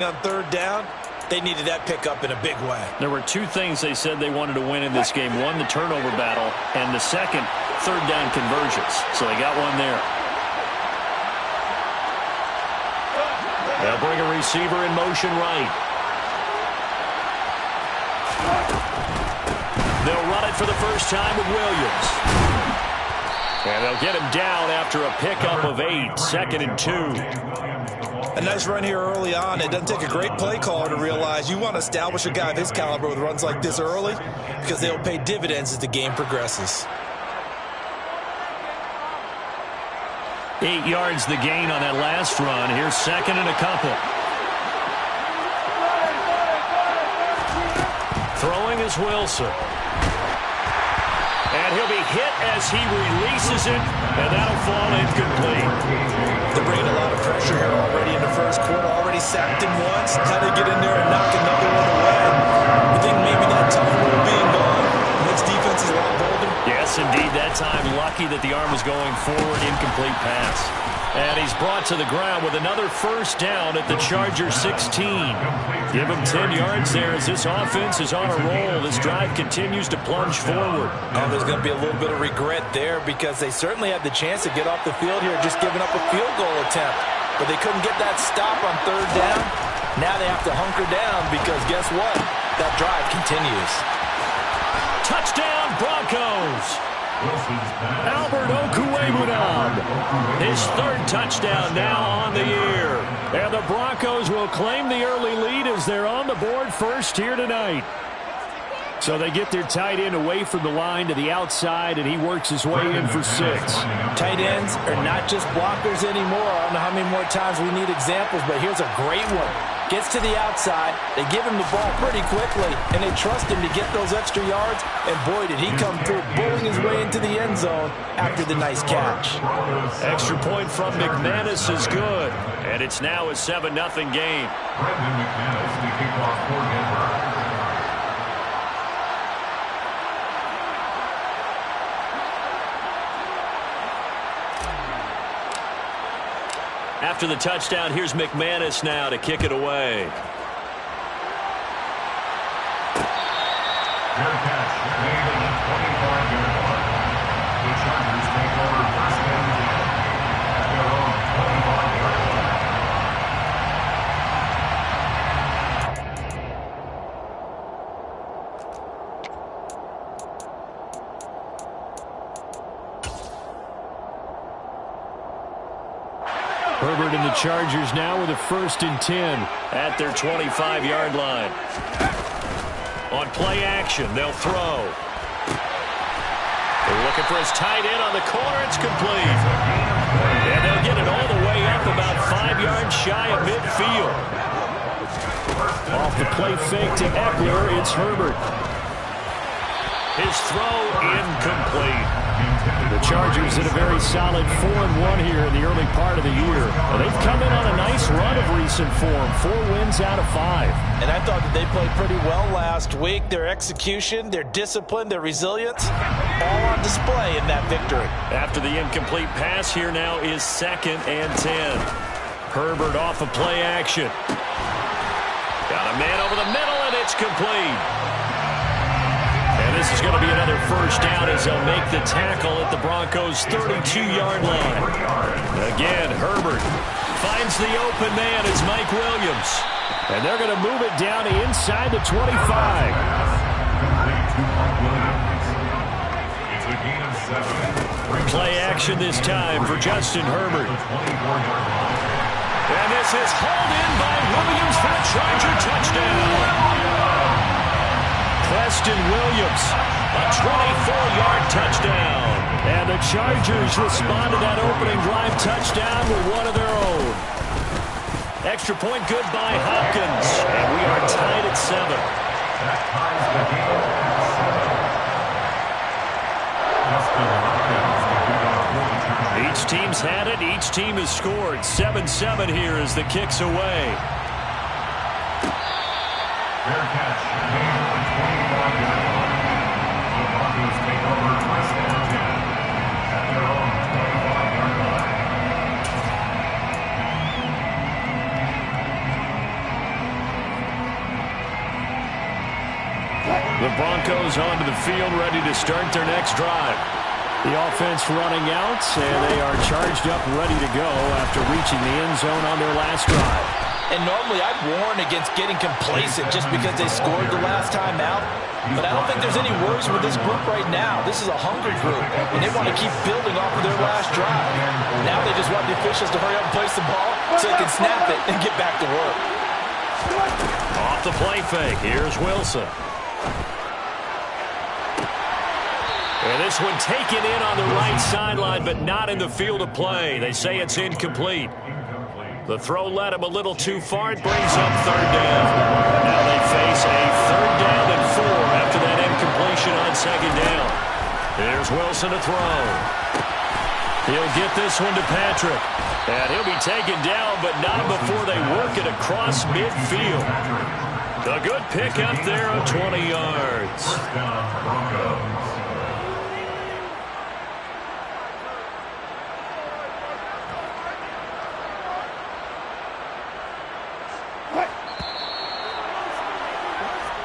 On third down, they needed that pickup in a big way. There were two things they said they wanted to win in this game. One, the turnover battle, and the second, third down conversions. So they got one there. They'll bring a receiver in motion right. They'll run it for the first time with Williams. And they'll get him down after a pickup of 8, 2nd and 2. A nice run here early on. It doesn't take a great play caller to realize you want to establish a guy of his caliber with runs like this early because they'll pay dividends as the game progresses. 8 yards the gain on that last run. Here's 2nd and a couple. Throwing is Wilson. And he'll be hit as he releases it, and that'll fall incomplete. They're bringing a lot of pressure here already in the first quarter. Already sacked him once. How to get in there and knock another one away. I think maybe that tough rule being gone makes defenses a lot bolder. Yes, indeed. That time, lucky that the arm was going forward. Incomplete pass. And he's brought to the ground with another first down at the Chargers 16. Give him 10 yards there as this offense is on a roll. This drive continues to plunge forward. Oh, there's going to be a little bit of regret there because they certainly had the chance to get off the field here just giving up a field goal attempt. But they couldn't get that stop on third down. Now they have to hunker down because guess what? That drive continues. Touchdown, Broncos! Albert Okwuegbunam, his 3rd touchdown now on the year. And the Broncos will claim the early lead as they're on the board first here tonight. So they get their tight end away from the line to the outside, and he works his way in for 6. Tight ends are not just blockers anymore. I don't know how many more times we need examples, but here's a great one. Gets to the outside, they give him the ball pretty quickly, and they trust him to get those extra yards, and boy, did he come through, bowling his way into the end zone after the nice catch. Extra point from McManus is good, and it's now a 7-0 game. Brendan McManus to kick off for Denver. After the touchdown, here's McManus now to kick it away. Fair catch made at the 25-yard line. The Chargers take over first and 10 at their own 25-yard line. Herbert and the Chargers now with a 1st and 10 at their 25-yard line. On play action, they'll throw. They're looking for his tight end on the corner. It's complete. And they'll get it all the way up about 5 yards shy of midfield. Off the play fake to Eckler, it's Herbert. His throw incomplete. The Chargers in a very solid 4-1 here in the early part of the year. They've come in on a nice run of recent form, 4 wins out of 5. And I thought that they played pretty well last week. Their execution, their discipline, their resilience, all on display in that victory. After the incomplete pass, here now is 2nd and 10. Herbert off of play action. Got a man over the middle, and it's complete. And this is going to be another first down as they'll make the tackle at the Broncos' 32-yard line. Again, Herbert finds the open man as Mike Williams. And they're going to move it down inside the 25. It's a gain of 7. Play action this time for Justin Herbert. And this is hauled in by Williams for a Charger touchdown. Preston Williams, a 24-yard touchdown. And the Chargers respond to that opening drive touchdown with one of their own. Extra point good by Hopkins. And we are tied at 7. That ties the game at 7. Each team's had it. Each team has scored. 7-7 here as the kick's away. Fair catch made at the 25-yard line. The Broncos take over first and 10 at their own 25-yard line. The Broncos onto the field, ready to start their next drive. The offense running out, and they are charged up, ready to go after reaching the end zone on their last drive. And normally I'd warn against getting complacent just because they scored the last time out. But I don't think there's any worries with this group right now. This is a hungry group, and they want to keep building off of their last drive. Now they just want the officials to hurry up and place the ball so they can snap it and get back to work. Off the play fake, here's Wilson. And this one taken in on the right sideline, but not in the field of play. They say it's incomplete. The throw led him a little too far. It brings up third down. Now they face a 3rd down and 4 after that incompletion on 2nd down. Here's Wilson to throw. He'll get this one to Patrick. And he'll be taken down, but not before they work it across midfield. A good pickup there of 20 yards. First down, Broncos.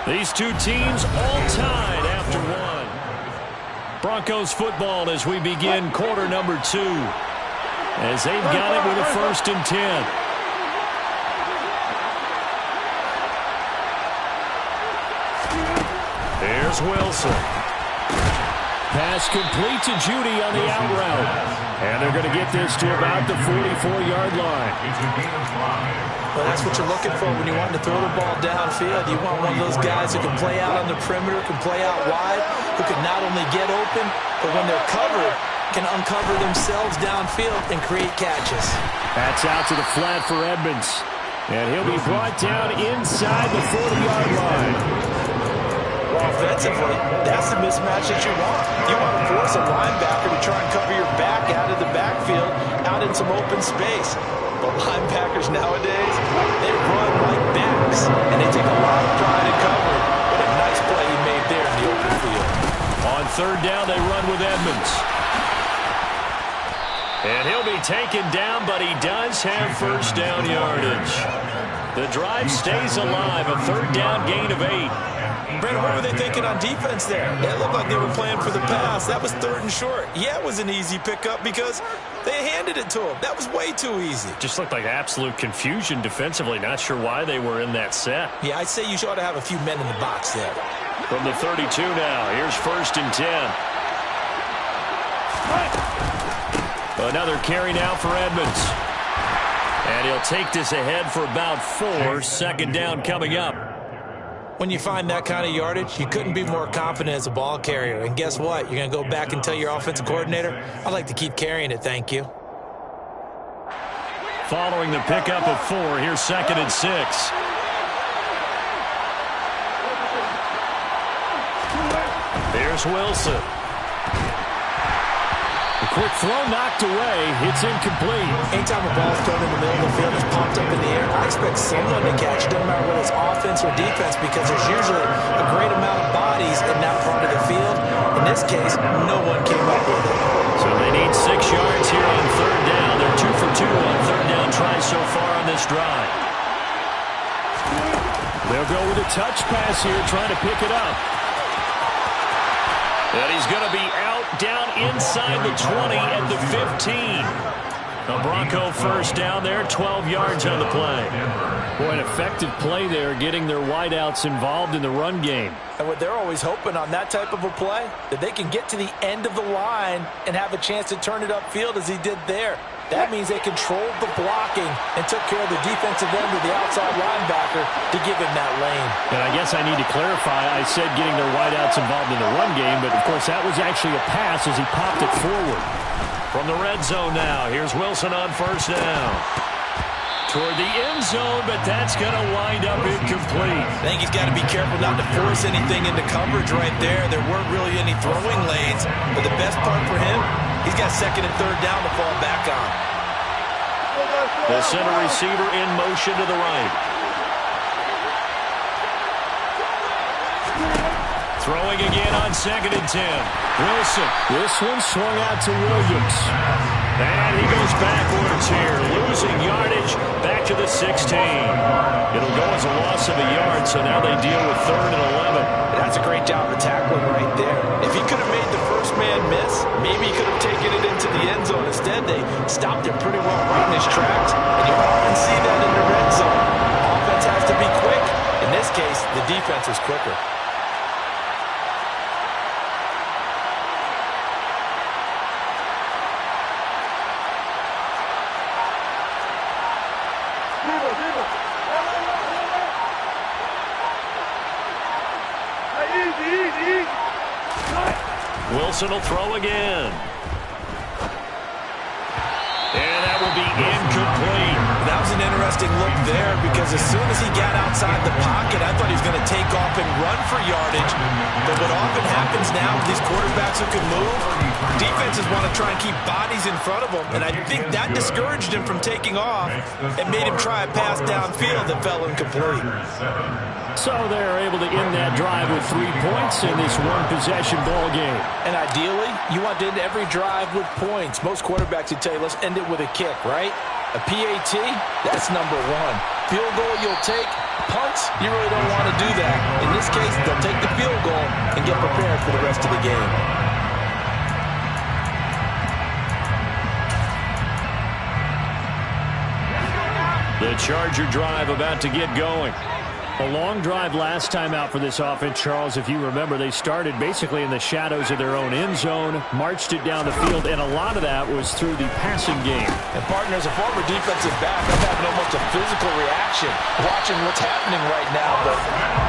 These two teams all tied after one. Broncos football as we begin quarter number 2. As they've got it with a 1st and 10. There's Wilson. Pass complete to Judy on the out route. And they're going to get this to about the 44-yard line. It's a gain of 5. Well, that's what you're looking for when you want to throw the ball downfield. You want one of those guys who can play out on the perimeter, can play out wide, who can not only get open, but when they're covered, can uncover themselves downfield and create catches. That's out to the flat for Edmonds. And he'll be brought down inside the 40-yard line. Well, offensively, that's the mismatch that you want. You want to force a linebacker to try and cover your back out of the backfield, out in some open space. But linebackers nowadays, they run like backs, and they take a lot of pride in covering. What a nice play he made there in the open field. On 3rd down, they run with Edmonds. And he'll be taken down, but he does have 1st down yardage. The drive stays alive, a 3rd down gain of 8. Brent, what were they thinking on defense there? It looked like they were playing for the pass. That was 3rd and short. Yeah, it was an easy pickup because they handed it to him. That was way too easy. Just looked like absolute confusion defensively. Not sure why they were in that set. Yeah, I'd say you ought to have a few men in the box there. From the 32 now, here's 1st and 10. Another carry now for Edmonds. And he'll take this ahead for about 4. 2nd down coming up. When you find that kind of yardage, you couldn't be more confident as a ball carrier. And guess what? You're going to go back and tell your offensive coordinator, I'd like to keep carrying it, thank you. Following the pickup of 4, here's 2nd and 6. There's Wilson. A quick throw knocked away. It's incomplete. Anytime a ball's thrown in the middle of the field, it's pumped up in the air, I expect someone to catch it, doesn't matter whether it's offense or defense, because there's usually a great amount of bodies in that part of the field. In this case, no one came up with it. So they need 6 yards here on 3rd down. They're 2 for 2 on 3rd down tries so far on this drive. They'll go with a touch pass here, trying to pick it up. And he's going to be out down inside the 20 at the 15. A Bronco 1st down there, 12 yards on the play. Boy, an effective play there, getting their wideouts involved in the run game. And what they're always hoping on that type of a play, that they can get to the end of the line and have a chance to turn it upfield as he did there. That means they controlled the blocking and took care of the defensive end of the outside linebacker to give him that lane. And I guess I need to clarify, I said getting their wideouts involved in the run game, but of course that was actually a pass as he popped it forward. From the red zone now, here's Wilson on 1st down. Toward the end zone, but that's going to wind up incomplete. I think he's got to be careful not to force anything into coverage right there. There weren't really any throwing lanes, but the best part for him, he's got 2nd and 3rd down to fall back on. The center receiver in motion to the right. Throwing again on 2nd and 10. Wilson. This one swung out to Williams. And he goes backwards here, losing yardage back to the 16. It'll go as a loss of a yard, so now they deal with 3rd and 11. That's a great job of tackling right there. If he could have made the first man miss, maybe he could have taken it into the end zone. Instead, they stopped him pretty well right in his tracks, and you often see that in the red zone. Offense has to be quick. In this case, the defense is quicker. Wilson will throw again. And that will be incomplete. That was an interesting look there because as soon as he got outside the pocket, I thought he was going to take off and run for yardage. But what often happens now with these quarterbacks who can move, defenses want to try and keep bodies in front of them. And I think that discouraged him from taking off and made him try a pass downfield that fell incomplete. So they're able to end that drive with 3 points in this one-possession ball game. And ideally, you want to end every drive with points. Most quarterbacks would tell you, let's end it with a kick, right? A PAT, that's number 1. Field goal you'll take. Punts, you really don't want to do that. In this case, they'll take the field goal and get prepared for the rest of the game. The Charger drive about to get going. A long drive last time out for this offense, Charles. If you remember, they started basically in the shadows of their own end zone, marched it down the field, and a lot of that was through the passing game. And, partner, as a former defensive back, I'm having almost a physical reaction watching what's happening right now. But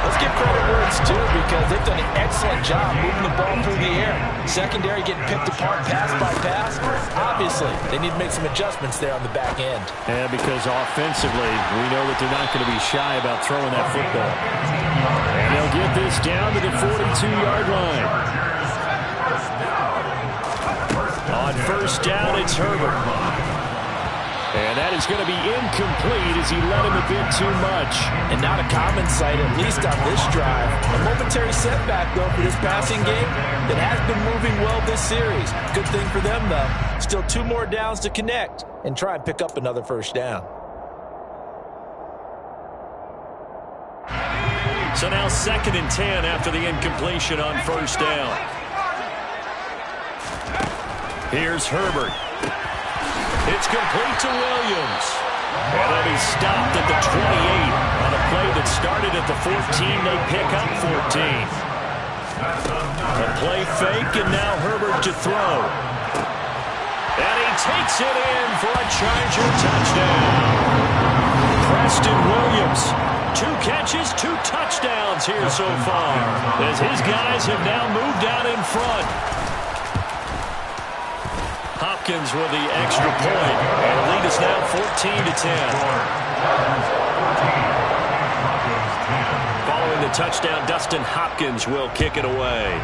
let's give credit where it's due because they've done an excellent job moving the ball through the air. Secondary getting picked apart pass by pass. Obviously, they need to make some adjustments there on the back end. Yeah, because offensively, we know that they're not going to be shy about throwing that football. And they'll get this down to the 42-yard line. On first down, it's Herbert. And that is going to be incomplete as he led him a bit too much. And not a common sight, at least on this drive. A momentary setback, though, for this passing game that has been moving well this series. Good thing for them, though. Still 2 more downs to connect and try and pick up another first down. So now 2nd and 10 after the incompletion on first down. Here's Herbert. It's complete to Williams. And they'll be stopped at the 28 on a play that started at the 14. They pick up 14. A play fake, and now Herbert to throw. And he takes it in for a Charger touchdown. Preston Williams. 2 catches, 2 touchdowns here so far, as his guys have now moved out in front. Hopkins with the extra point, and the lead is now 14-10. Following the touchdown, Dustin Hopkins will kick it away.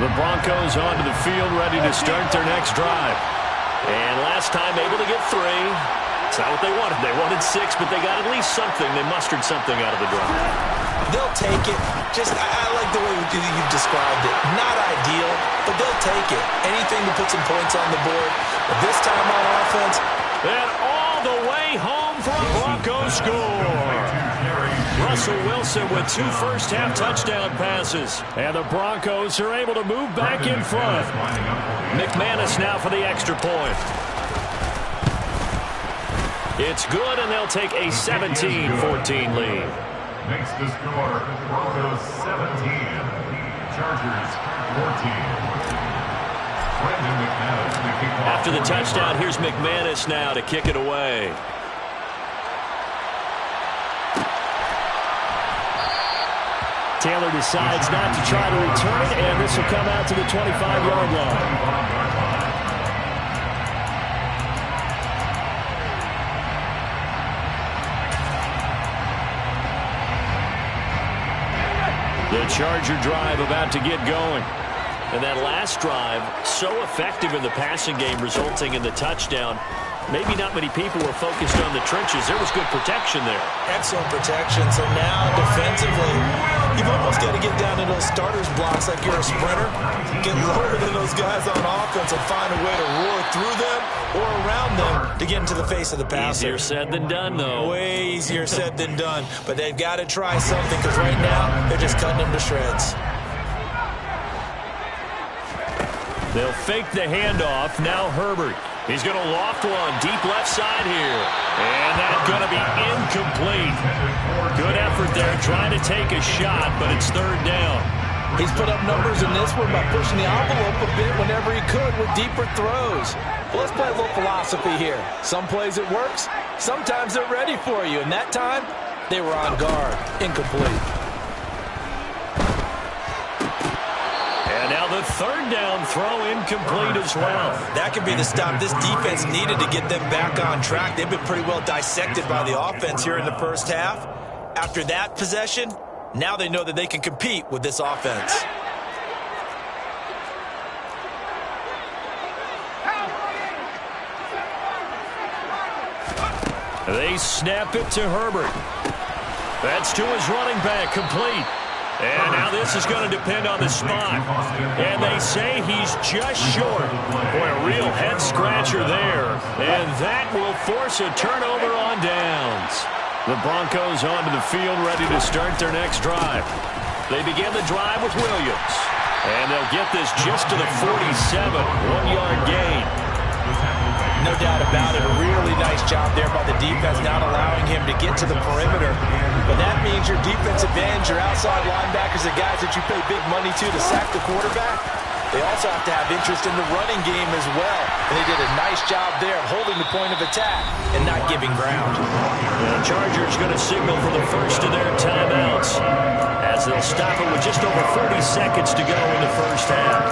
The Broncos onto the field, ready to start their next drive. And last time able to get 3. It's not what they wanted. They wanted 6, but they got at least something. They mustered something out of the drive. They'll take it. I like the way you've described it. Not ideal, but they'll take it. Anything to put some points on the board. But this time on offense. And all the way home for a Broncos score. Russell Wilson with 2 first-half touchdown passes. And the Broncos are able to move back in front. McManus now for the extra point. It's good, and they'll take a 17-14 lead. Makes the score Broncos 17, Chargers 14. Brandon McManus to kick off. After the touchdown, here's McManus now to kick it away. Taylor decides not to try to return it, and this will come out to the 25-yard line. The Charger drive about to get going. And that last drive, so effective in the passing game, resulting in the touchdown. Maybe not many people were focused on the trenches. There was good protection there. Excellent protection. So now defensively, you've almost got to get down to those starters blocks like you're a sprinter. Get lower than those guys on offense and find a way to roar through them or around them to get into the face of the passer. Easier said than done, though. Way easier said than done. But they've got to try something because right now they're just cutting them to shreds. They'll fake the handoff. Now Herbert. He's going to loft one deep left side here. And that's going to be incomplete. Good effort there trying to take a shot, but it's third down. He's put up numbers in this one by pushing the envelope a bit whenever he could with deeper throws. But let's play a little philosophy here. Some plays it works. Sometimes they're ready for you. And that time, they were on guard. Incomplete. Now the third down throw incomplete as well. That could be the stop this defense needed to get them back on track. They've been pretty well dissected by the offense here in the first half. After that possession, now they know that they can compete with this offense. They snap it to Herbert. That's to his running back, complete. And now this is going to depend on the spot. And they say he's just short. Boy, a real head-scratcher there. And that will force a turnover on downs. The Broncos onto the field, ready to start their next drive. They begin the drive with Williams. And they'll get this just to the 47, one-yard gain. No doubt about it. A really nice job there by the defense, not allowing him to get to the perimeter. But that means your defensive ends, your outside linebackers, the guys that you pay big money to sack the quarterback, they also have to have interest in the running game as well. And they did a nice job there of holding the point of attack and not giving ground. The Chargers going to signal for the first of their timeouts as they'll stop it with just over 40 seconds to go in the first half.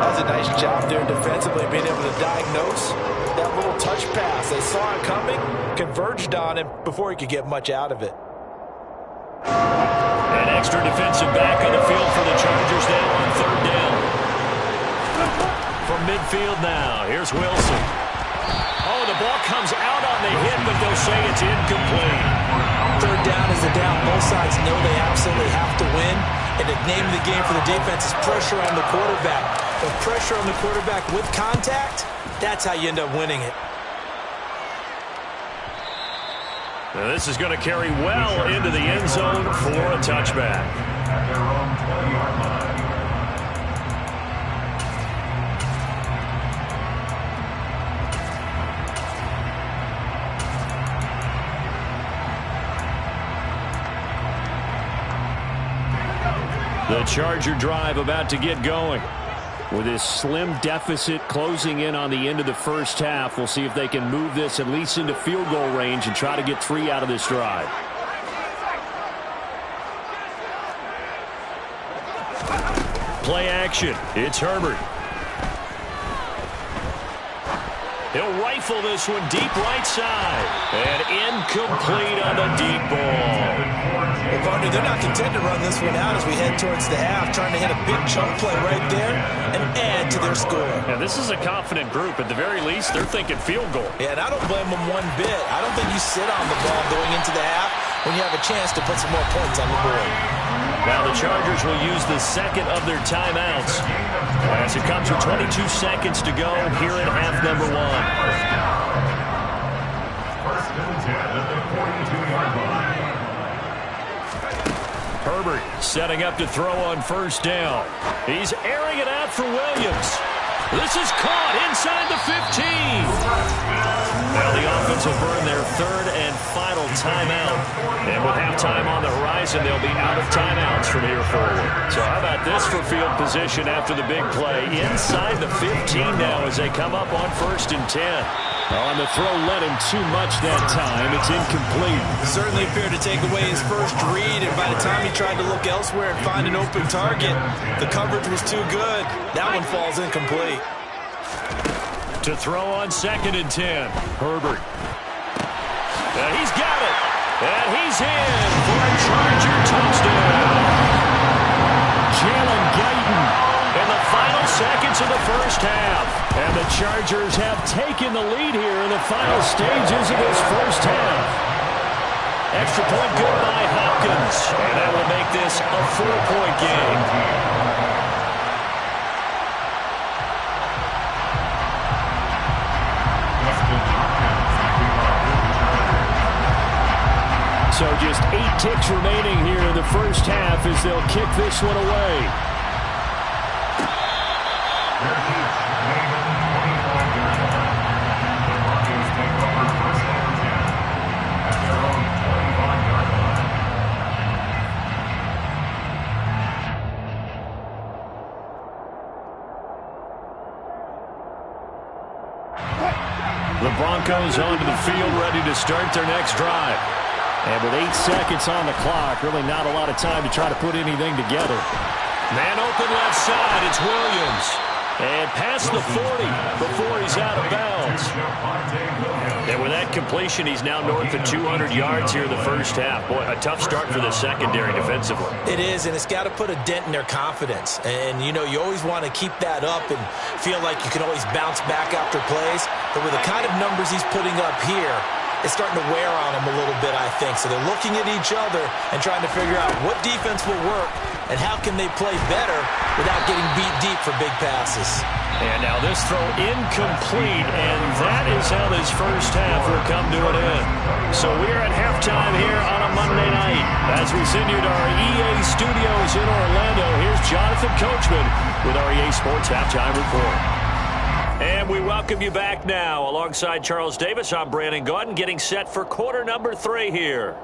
That was a nice job there defensively, being able to diagnose that little touch pass. They saw it coming, converged on him before he could get much out of it. An extra defensive back on the field for the Chargers now on third down. From midfield now, here's Wilson. Oh, the ball comes out on the hit, but they'll say it's incomplete. Third down is a down. Both sides know they absolutely have to win. And the name of the game for the defense is pressure on the quarterback. But pressure on the quarterback with contact, that's how you end up winning it. Now this is going to carry well into the end zone for a touchback. At their own 20-yard line. The Charger drive about to get going. With this slim deficit closing in on the end of the first half, we'll see if they can move this at least into field goal range and try to get 3 out of this drive. Play action. It's Herbert. He'll rifle this one deep right side. And incomplete on the deep ball. Well, partner, they're not content to run this one out as we head towards the half, trying to hit a big chunk play right there and add to their score. Yeah, this is a confident group. At the very least, they're thinking field goal. Yeah, and I don't blame them one bit. I don't think you sit on the ball going into the half when you have a chance to put some more points on the board. Now the Chargers will use the second of their timeouts as it comes with 22 seconds to go here in half number 1. First and 10 at the 42-yard line. Herbert setting up to throw on first down. He's airing it out for Williams. This is caught inside the 15. Now the offense will burn their third and final timeout. And with halftime on the horizon, they'll be out of timeouts from here forward. So how about this for field position after the big play? Inside the 15 now as they come up on first and 10. On the throw, led him too much that time. It's incomplete. Certainly appeared to take away his first read, and by the time he tried to look elsewhere and find an open target, the coverage was too good. That one falls incomplete. To throw on second and 10, Herbert. He's got it, and he's in for a Charger touchdown. Jalen Guyton. And the final seconds of the first half. And the Chargers have taken the lead here in the final stages of this first half. Extra point good by Hopkins. And that will make this a 4-point game. So just 8 ticks remaining here in the first half as they'll kick this one away. The Broncos onto the field ready to start their next drive. And with 8 seconds on the clock, really not a lot of time to try to put anything together. Man open left side, it's Williams. And past the 40 before he's out of bounds. And with that completion, he's now north of 200 yards here in the first half. Boy, a tough start for the secondary defensively. It is, and it's got to put a dent in their confidence. And, you know, you always want to keep that up and feel like you can always bounce back after plays. But with the kind of numbers he's putting up here, it's starting to wear on them a little bit, I think. So they're looking at each other and trying to figure out what defense will work and how can they play better without getting beat deep for big passes. And now this throw incomplete, and that is how this first half will come to an end. So we're at halftime here on a Monday night. As we send you to our EA studios in Orlando, here's Jonathan Coachman with our EA Sports Halftime Report. And we welcome you back now. Alongside Charles Davis, I'm Brandon Gaudin, getting set for quarter number 3 here.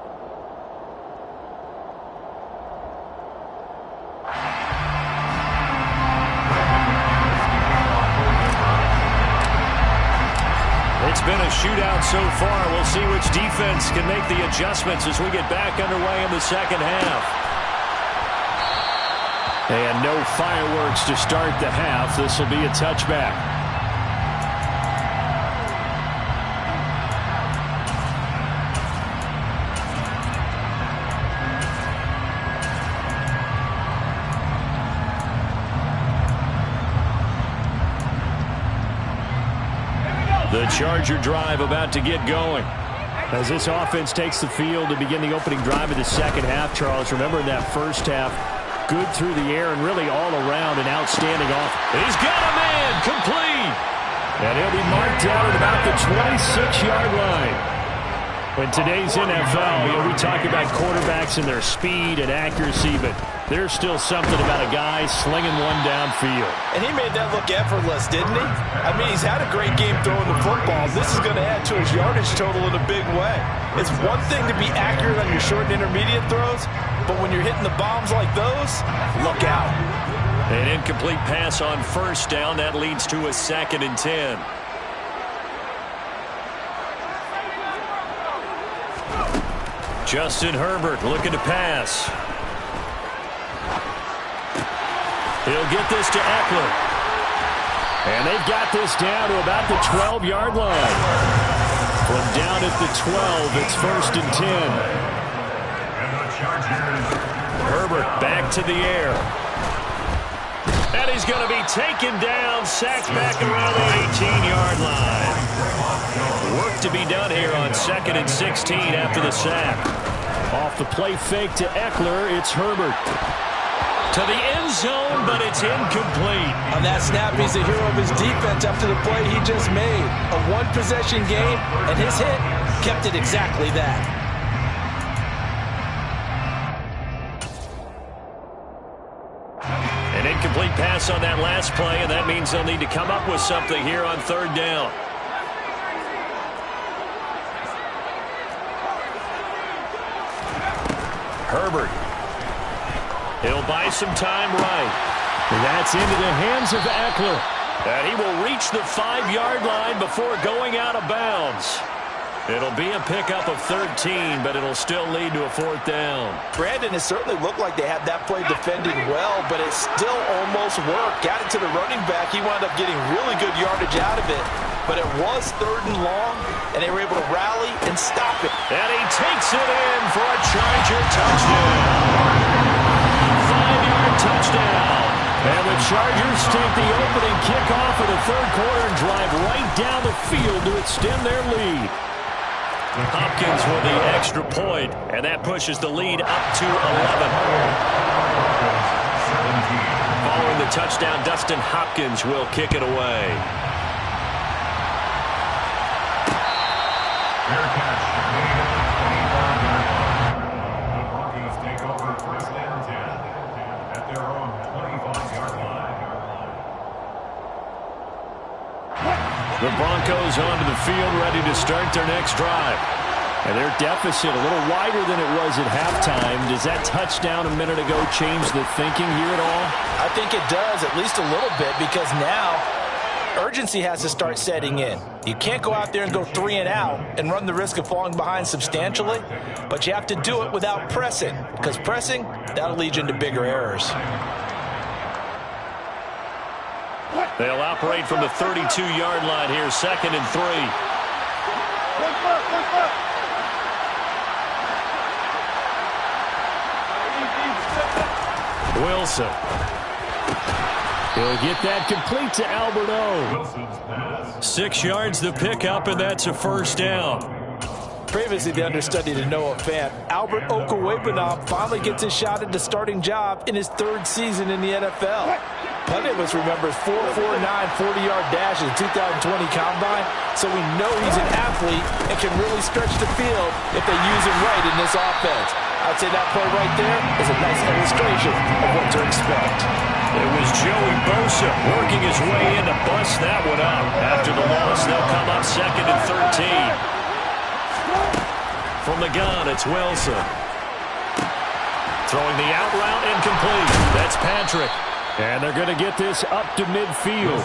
It's been a shootout so far. We'll see which defense can make the adjustments as we get back underway in the second half. And no fireworks to start the half. This will be a touchback. The Charger drive about to get going. As this offense takes the field to begin the opening drive of the second half, Charles, remember in that first half, good through the air and really all around an outstanding offense. He's got a man, complete. And he'll be marked out at about the 26-yard line. In today's NFL, you know, we talk about quarterbacks and their speed and accuracy, but there's still something about a guy slinging one downfield. And he made that look effortless, didn't he? I mean, he's had a great game throwing the football. This is going to add to his yardage total in a big way. It's one thing to be accurate on your short and intermediate throws, but when you're hitting the bombs like those, look out. An incomplete pass on first down. That leads to a 2nd and 10. Justin Herbert looking to pass. He'll get this to Eckler. And they've got this down to about the 12-yard line. From down at the 12, it's 1st and 10. Herbert back to the air. And he's going to be taken down, sacked back around the 18-yard line. Work to be done here on 2nd and 16 after the sack. Off the play fake to Eckler, it's Herbert. To the end zone, but it's incomplete. On that snap, he's the hero of his defense after the play he just made. A one-possession game, and his hit kept it exactly that. An incomplete pass on that last play, and that means they'll need to come up with something here on 3rd down. Herbert. He'll buy some time right. And that's into the hands of Eckler. And he will reach the 5-yard line before going out of bounds. It'll be a pickup of 13, but it'll still lead to a 4th down. Brandon, it certainly looked like they had that play defended well, but it still almost worked. Got it to the running back. He wound up getting really good yardage out of it. But it was 3rd and long, and they were able to rally and stop it. And he takes it in for a Charger touchdown. 5-yard touchdown. And the Chargers take the opening kickoff of the third quarter and drive right down the field to extend their lead. Hopkins with the extra point, and that pushes the lead up to 11. Following the touchdown, Dustin Hopkins will kick it away. Fair catch. Made at the 25-yard line. The Broncos take over first and 10 at their own 25-yard line. The Broncos onto the field, ready to start their next drive. And their deficit a little wider than it was at halftime. Does that touchdown a minute ago change the thinking here at all? I think it does, at least a little bit, because now urgency has to start setting in. You can't go out there and go 3 and out and run the risk of falling behind substantially, but you have to do it without pressing, because pressing, that'll lead you into bigger errors. They'll operate from the 32-yard line here, 2nd and 3. Wilson. He'll get that complete to Albert O. 6 yards the pickup, and that's a first down. Previously the understudy to Noah Fant, Albert Okwuegbunam finally gets his shot at the starting job in his 3rd season in the NFL. Plenty of us remember his 4.49 40-yard dash in the 2020 Combine, so we know he's an athlete and can really stretch the field if they use him right in this offense. I'd say that play right there is a nice illustration of what to expect. It was Joey Bosa working his way in to bust that one up. After the loss, they'll come up 2nd and 13. From the gun, it's Wilson. Throwing the out route incomplete. That's Patrick. And they're going to get this up to midfield.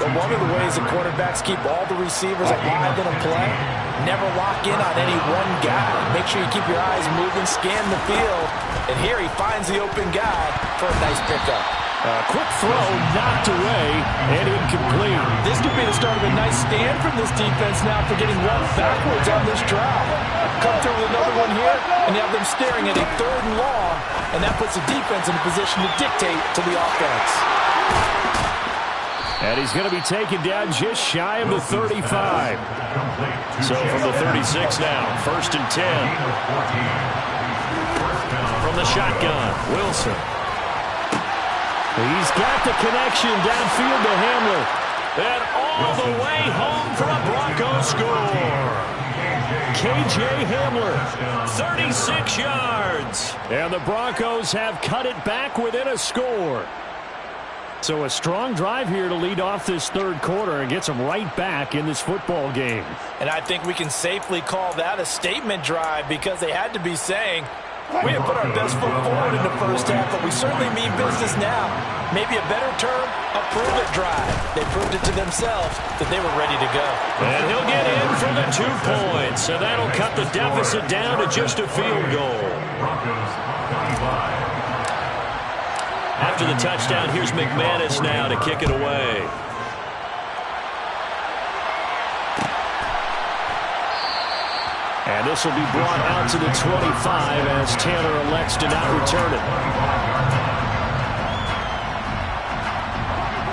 But one of the ways the quarterbacks keep all the receivers alive in a play, never lock in on any one guy. Make sure you keep your eyes moving, scan the field. And here he finds the open guy for a nice pickup. Quick throw, knocked away, and incomplete. This could be the start of a nice stand from this defense now for getting run backwards on this drive. Come through with another one here, and you have them staring at a 3rd and long, and that puts the defense in a position to dictate to the offense. And he's going to be taken down just shy of the 35. So from the 36 now, 1st and 10. From the shotgun, Wilson. He's got the connection downfield to Hamler. And all the way home for a Broncos score. K.J. Hamler, 36 yards. And the Broncos have cut it back within a score. So a strong drive here to lead off this 3rd quarter and gets them right back in this football game. And I think we can safely call that a statement drive because they had to be saying, we have put our best foot forward in the first half, but we certainly mean business now. Maybe a better term, a prove-it drive. They proved it to themselves that they were ready to go. And he'll get in for the 2 points, so that'll cut the deficit down to just a field goal. After the touchdown, here's McManus now to kick it away. And this will be brought out to the 25 as Taylor elects to not return it.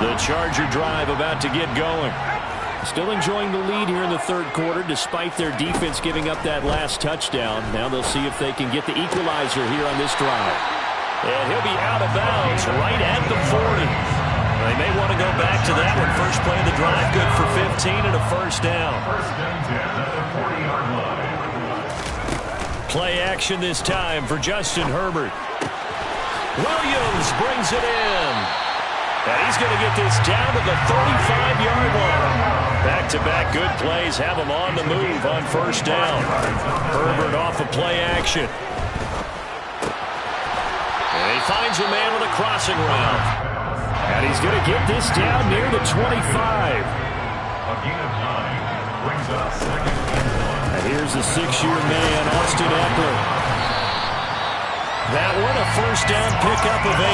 The Charger drive about to get going. Still enjoying the lead here in the 3rd quarter despite their defense giving up that last touchdown. Now they'll see if they can get the equalizer here on this drive. And he'll be out of bounds right at the 40. They may want to go back to that one. First play of the drive, good for 15 and a first down. 1st and 10 at the 40-yard line. Play action this time for Justin Herbert. Williams brings it in. And he's going to get this down to the 35-yard line. Back-to-back good plays have him on the move on 1st down. Herbert off of play action. And he finds a man with a crossing route. And he's going to get this down near the 25. A gain of 9 brings up 2nd and 1. And here's the 6-year man, Austin Eckler. That one a first down pickup of 8.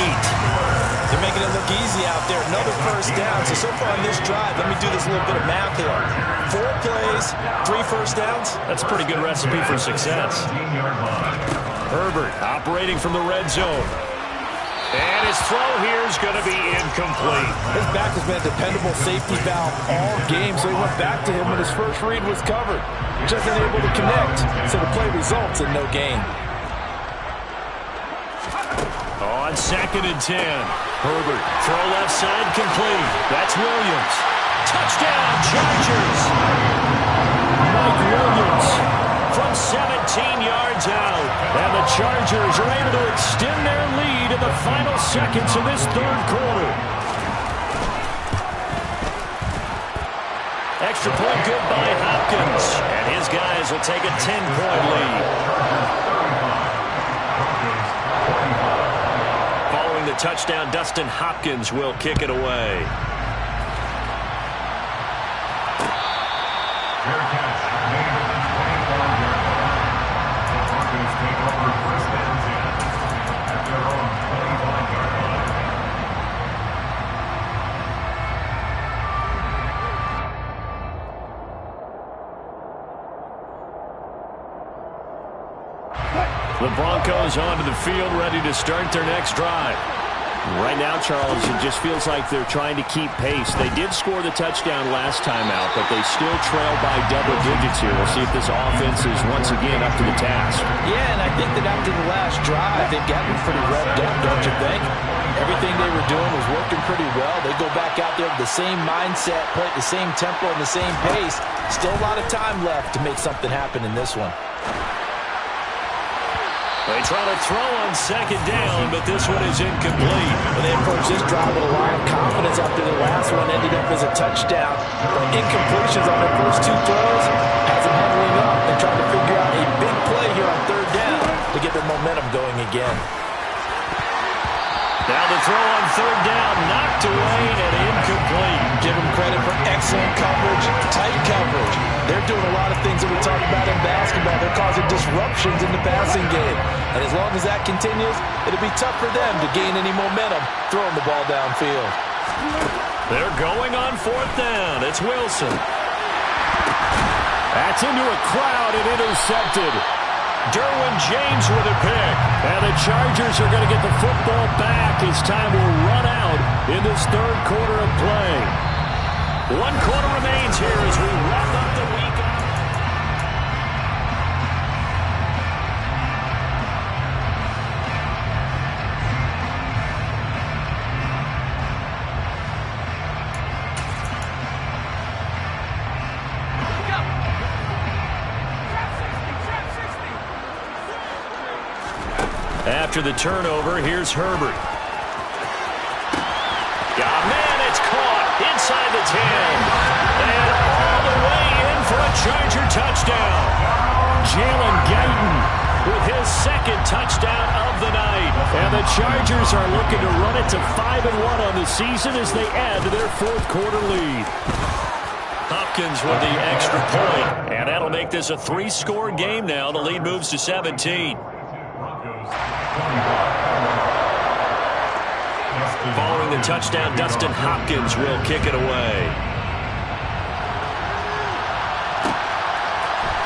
They're making it look easy out there. Another first down. So far on this drive, let me do this little bit of math here. 4 plays, 3 first downs. That's a pretty good recipe for success. Herbert operating from the red zone. And his throw here is going to be incomplete. His back has been a dependable safety valve all game, so he went back to him when his first read was covered. Just unable to connect, so the play results in no gain. On 2nd and 10. Herbert, throw left side complete. That's Williams. Touchdown, Chargers. Mike Williams from 17 yards out. And the Chargers are able to extend their lead in the final seconds of this third quarter. Extra point good by Hopkins. And his guys will take a 10-point lead. Following the touchdown, Dustin Hopkins will kick it away. The Broncos onto the field, ready to start their next drive. Right now, Charles, it just feels like they're trying to keep pace. They did score the touchdown last time out, but they still trail by double digits here. We'll see if this offense is once again up to the task. Yeah, and I think that after the last drive, they've gotten pretty revved up, don't you think? Everything they were doing was working pretty well. They go back out there with the same mindset, play at the same tempo and the same pace. Still a lot of time left to make something happen in this one. They try to throw on 2nd down, but this one is incomplete. And they approach this drive with a lot of confidence after the last one ended up as a touchdown. But incompletions on their first two throws has them huddling up and trying to figure out a big play here on 3rd down to get their momentum going again. Now the throw on 3rd down, knocked away and incomplete. Give them credit for excellent coverage, tight coverage. They're doing a lot of things that we talked about in basketball. They're causing disruptions in the passing game. And as long as that continues, it'll be tough for them to gain any momentum throwing the ball downfield. They're going on 4th down. It's Wilson. That's into a crowd and intercepted. Derwin James with a pick. And the Chargers are going to get the football back as time will run out in this third quarter of play. 1 quarter remains here as we wrap up the week. After the turnover, here's Herbert. Got a man, it's caught inside the 10. And all the way in for a Charger touchdown. Jalen Guyton with his 2nd touchdown of the night. And the Chargers are looking to run it to 5-1 on the season as they add to their 4th quarter lead. Hopkins with the extra point. And that'll make this a 3-score game now. The lead moves to 17. Following the touchdown, Dustin Hopkins will kick it away.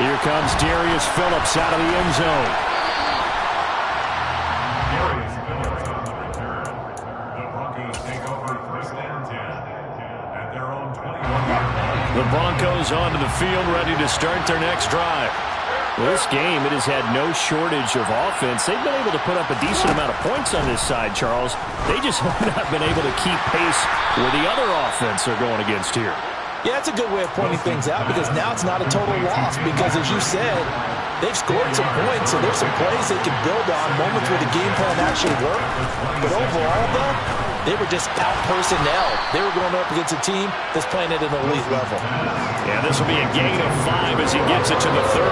Here comes Darius Phillips out of the end zone. Darius Phillips on the return. The Broncos take over 1st and 10 at their own 21-yard line. The Broncos onto the field, ready to start their next drive. Well, this game, it has had no shortage of offense. They've been able to put up a decent amount of points on this side, Charles. They just have not been able to keep pace where the other offense are going against here. Yeah, that's a good way of pointing things out because now it's not a total loss because, as you said, they've scored some points, so there's some plays they can build on, moments where the game plan actually worked. But overall, though, they were just out-personnel. They were going up against a team that's playing at an elite level. Yeah, this will be a gain of 5 as he gets it to the 30.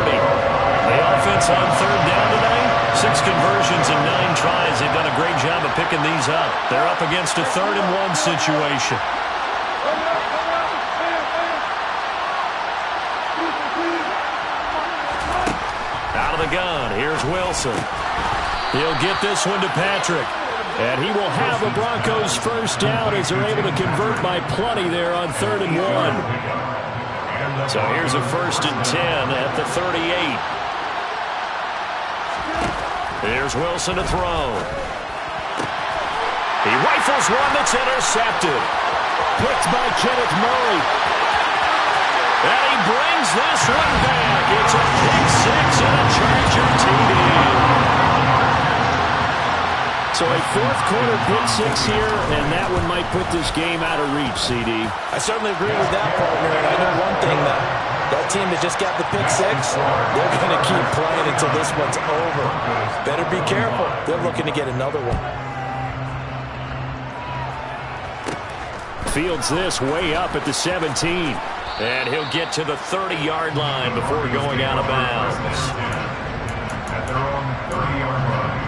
The offense on 3rd down today, 6 conversions and 9 tries. They've done a great job of picking these up. They're up against a 3rd and 1 situation. Out of the gun, here's Wilson. He'll get this one to Patrick. And he will have the Broncos 1st down as they're able to convert by plenty there on 3rd and 1. So here's a 1st and 10 at the 38. Here's Wilson to throw. He rifles one that's intercepted. Picked by Kenneth Murray. And he brings this one back. It's a pick six and a Charger TD. So a fourth quarter pick six here, and that one might put this game out of reach, CD. I certainly agree with that, partner. And I know one thing, that team that just got the pick six, they're going to keep playing until this one's over. Better be careful. They're looking to get another one. Fields this way up at the 17. And he'll get to the 30-yard line before going out of bounds. At their own 30-yard line.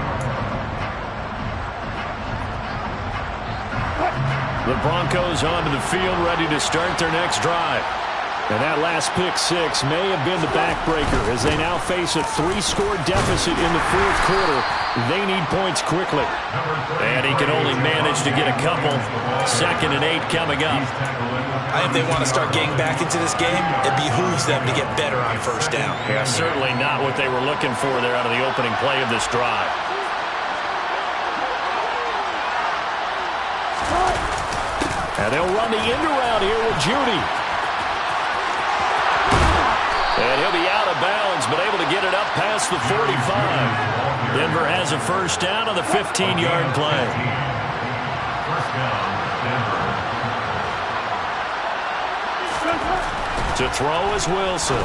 The Broncos onto the field, ready to start their next drive. And that last pick six may have been the backbreaker as they now face a 3-score deficit in the fourth quarter. They need points quickly. And he can only manage to get a couple. 2nd and 8 coming up. I think they want to start getting back into this game. It behooves them to get better on first down. Yeah, certainly not what they were looking for there out of the opening play of this drive. And they'll run the end around here with Judy. And he'll be out of bounds, but able to get it up past the 45. Denver has a first down on the 15-yard play. First down, Denver. To throw is Wilson.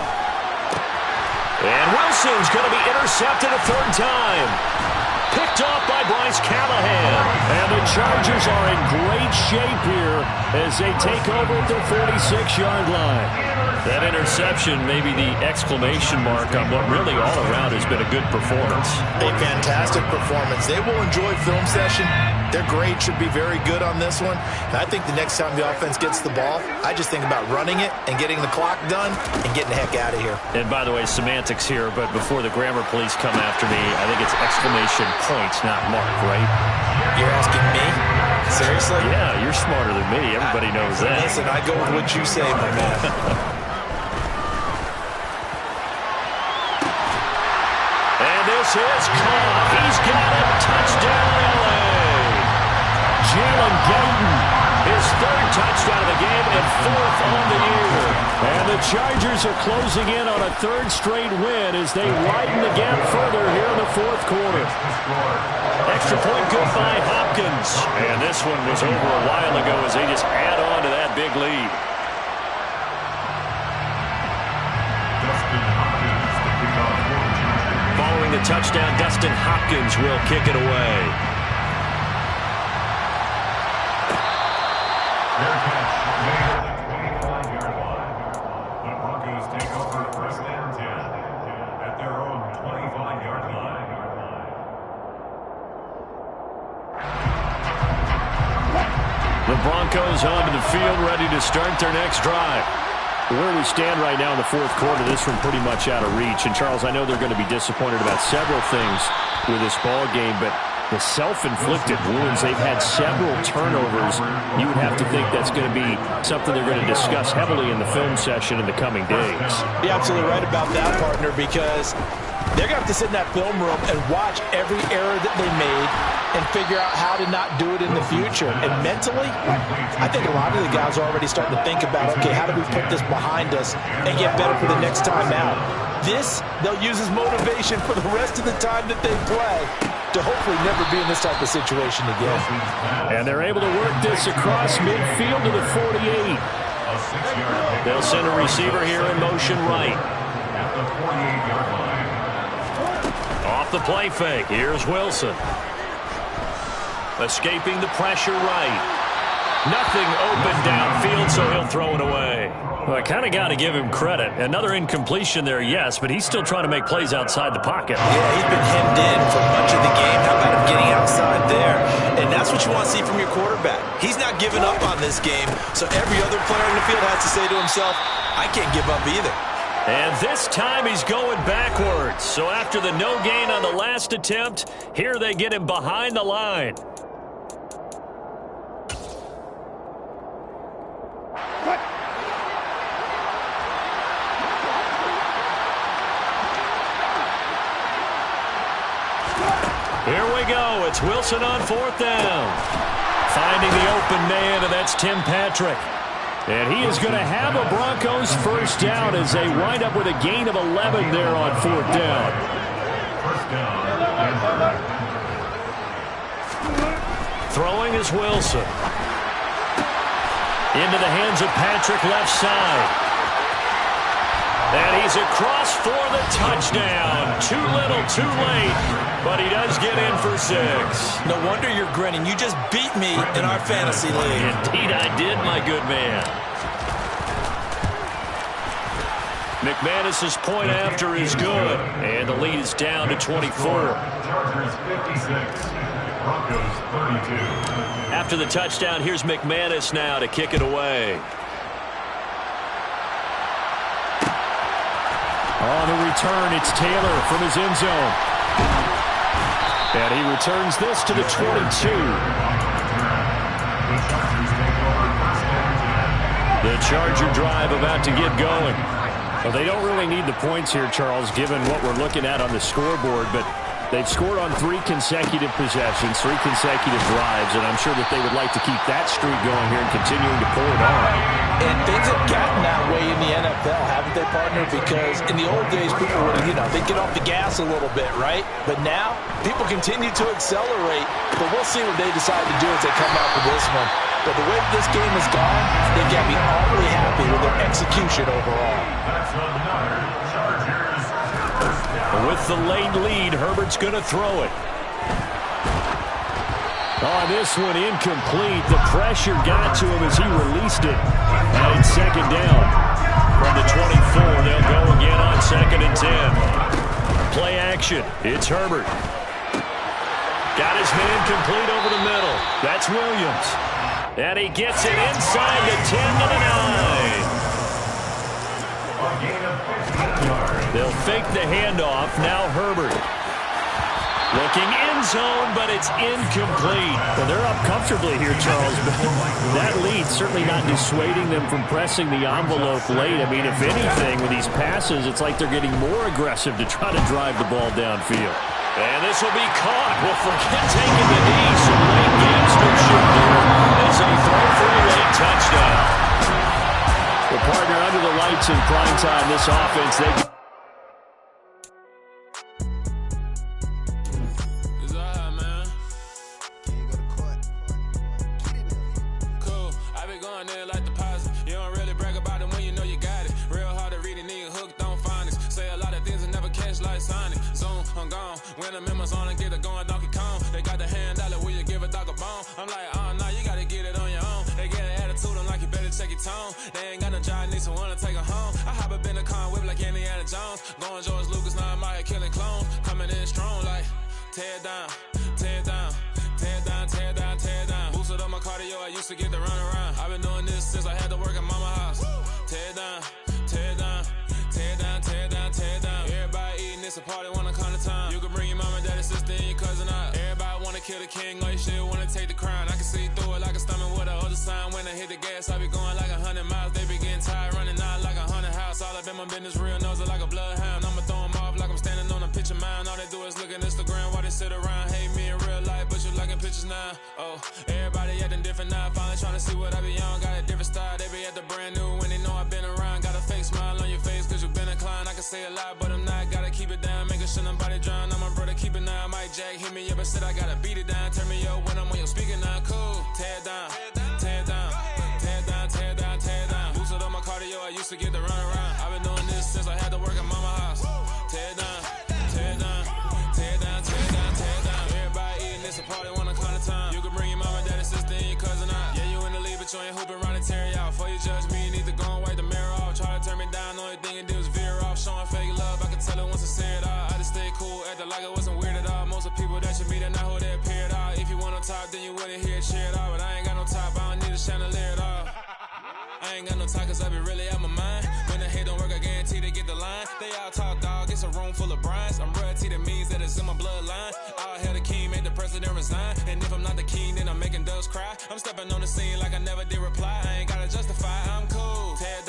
And Wilson's going to be intercepted a third time. Picked off by Bryce Callahan. And the Chargers are in great shape here as they take over at their 46-yard line. That interception may be the exclamation mark on what really all around has been a good performance. A fantastic performance. They will enjoy film session. Their grade should be very good on this one. And I think the next time the offense gets the ball, I just think about running it and getting the clock done and getting the heck out of here. And by the way, semantics here, but before the grammar police come after me, I think it's exclamation points, not mark, right? You're asking me? Seriously? Yeah, you're smarter than me. Everybody knows that. Listen, I go with what you say, my man. This is caught. He's got it. Touchdown, L.A. Jalen Guyton. His third touchdown of the game and fourth on the year. And the Chargers are closing in on a third straight win as they widen the gap further here in the fourth quarter. Extra point good by Hopkins. And this one was over a while ago as they just add on to that big lead. Following the touchdown, Dustin Hopkins will kick it away. Their catch made at the 25-yard line. The Broncos take over 1st and 10 at their own 25-yard line. The Broncos onto the field, ready to start their next drive. Where we stand right now in the fourth quarter, this one pretty much out of reach. And, Charles, I know they're going to be disappointed about several things with this ball game, but the self-inflicted wounds, they've had several turnovers. You would have to think that's going to be something they're going to discuss heavily in the film session in the coming days. You're absolutely right about that, partner, because they're going to have to sit in that film room and watch every error that they made and figure out how to not do it in the future. And mentally, I think a lot of the guys are already starting to think about, okay, how do we put this behind us and get better for the next time out? This, they'll use as motivation for the rest of the time that they play to hopefully never be in this type of situation again. And they're able to work this across midfield to the 48. They'll send a receiver here in motion right. At the 48-yard line. Off the play fake, here's Wilson. Escaping the pressure right. Nothing open downfield, so he'll throw it away. Well, I kind of got to give him credit. Another incompletion there, yes, but he's still trying to make plays outside the pocket. Yeah, he's been hemmed in for much of the game. How about him getting outside there? And that's what you want to see from your quarterback. He's not giving up on this game, so every other player in the field has to say to himself, I can't give up either. And this time he's going backwards. So after the no gain on the last attempt, here they get him behind the line. Here we go. It's Wilson on 4th down. Finding the open man, and that's Tim Patrick. And he is going to have a Broncos first down as they wind up with a gain of 11 there on 4th down. First down. Throwing is Wilson. Into the hands of Patrick, left side. And he's across for the touchdown. Too little, too late. But he does get in for 6. No wonder you're grinning. You just beat me in our fantasy league. Indeed I did, my good man. McManus's point after is good. And the lead is down to 24. Chargers 56. Broncos 32. After the touchdown, here's McManus now to kick it away. On the return, it's Taylor from his end zone. And he returns this to the 22. The Charger drive about to get going. Well, they don't really need the points here, Charles, given what we're looking at on the scoreboard, but they've scored on 3 consecutive possessions, 3 consecutive drives, and I'm sure that they would like to keep that streak going here and continuing to pull it on. And things have gotten that way in the NFL, haven't they, partner? Because in the old days, people would, they'd get off the gas a little bit, right? But now, people continue to accelerate, but we'll see what they decide to do as they come out for this one. But the way this game has gone, they got me awfully happy with their execution overall. That's another Chargers first down. With the late lead, Herbert's going to throw it. Oh, this one incomplete. The pressure got to him as he released it. And it's 2nd down. From the 24, they'll go again on 2nd and 10. Play action. It's Herbert. Got his man complete over the middle. That's Williams. And he gets it inside the 10 to the 9. A gain of 15 yards. They'll fake the handoff. Now Herbert. Looking end zone, but it's incomplete. Well, they're up comfortably here, Charles, but that lead certainly not dissuading them from pressing the envelope late. I mean, if anything, with these passes, it's like they're getting more aggressive to try to drive the ball downfield. And this will be caught. Well, forget taking the knee. Some late gamesmanship there as they throw for a late touchdown. Well, partner, under the lights in prime time, this offense, they... When I'm in my zone and get it going Donkey Kong. They got the hand dollar, will you give a dog a bone? I'm like, oh, no, you gotta get it on your own. They get an attitude, I'm like, you better check your tone. They ain't got no job, need someone to take her home. I hop up in the car, whip like Indiana Jones. Going George Lucas, now I'm out here killing clones. Coming in strong like, tear down, tear down, tear down, tear down, tear down. Boosted up my cardio, I used to get to run around. I've been doing this since I had to work at mama house. Tear down, tear down, tear down, tear down, tear down. Everybody eating, it's a party, wanna come to time. You can bring your mama, daddy, sister, and your cousin out. Everybody wanna kill the king, or you shit wanna take the crown. I can see through it like a stomach with a other sign. When I hit the gas, I be going like 100 miles. They be getting tired, running out like 100 house. All up in my business, real nose it like a bloodhound. I'ma throw them off like I'm standing on a picture mound. All they do is look at Instagram while they sit around. Hate me in real life, but you liking pictures now. Oh, everybody acting different now. Finally trying to see what I be on. Got a different style, they be at the brand new when they know I've been around. Got a fake smile on your face cause you been inclined. I can say a lot, but I'm not. Gotta keep it down, making sure nobody drown. I'm my brother, keep it now. Mike Jack hit me up and said I gotta beat it down. Turn me up when I'm on your speaker now. Cool, tear down, tear down, tear down, tear down, tear down. Boosted up my cardio, I used to get to run around. I've been doing this since I had to work at mama house. Tear down, tear down, tear down, tear down, tear down. Everybody eating, it's a party, wanna climb the time. You can bring your mama, daddy, sister, and your cousin out. Yeah, you in the league, but you ain't hooping around and tear out. Before you judge me, you need to go and wipe the mirror off. Try to turn me down, only thing you do is veer off. Showing fake love, I can tell it once I say it all. I just stay cool, acting like it wasn't weird at all. Most of the people that you meet are not who they appear at all. If you want on top, then you wouldn't hear it cheer at all. But I ain't got no top, I don't need a chandelier at all. I ain't got no talk cause I be really out my mind. When the hate don't work, I guarantee they get the line. They all talk dog, it's a room full of brines. I'm royalty, that means that it's in my bloodline. All hell the king, made the president resign. And if I'm not the king, then I'm making doves cry. I'm stepping on the scene like I never did reply. I ain't gotta justify, I'm cool. Tear